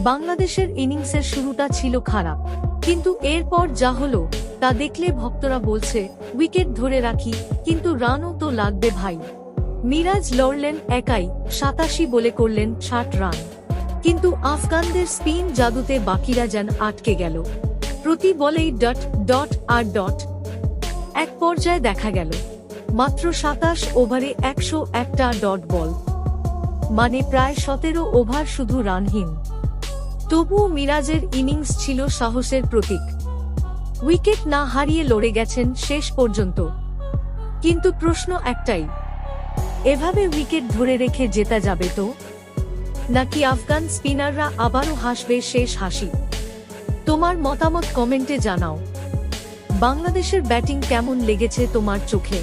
বাংলাদেশের ইনিংসের শুরুটা ছিল খারাপ, কিন্তু এরপর যা হলো তা দেখলে ভক্তরা বলছে উইকেট ধরে রাখি, কিন্তু রানও তো লাগবে ভাই। মিরাজ লড়লেন একাই, 87 বলে করলেন 60 রান, কিন্তু আফগানদের স্পিন জাদুতে বাকিরা যেন আটকে গেল। প্রতি বলেই ডট ডট আর ডট। এক পর্যায়ে দেখা গেল মাত্র 27 ওভারে 101টা ডট বল, মানে প্রায় 17 ওভার শুধু রানহীন। তবুও মিরাজের ইনিংস ছিল সাহসের প্রতীক। উইকেট না হারিয়ে লড়ে গেছেন শেষ পর্যন্ত। কিন্তু প্রশ্ন একটাই, এভাবে উইকেট ধরে রেখে জেতা যাবে তো, নাকি আফগান স্পিনাররা আবারও হাসবে শেষ হাসি? তোমার মতামত কমেন্টে জানাও। বাংলাদেশের ব্যাটিং কেমন লেগেছে তোমার চোখে?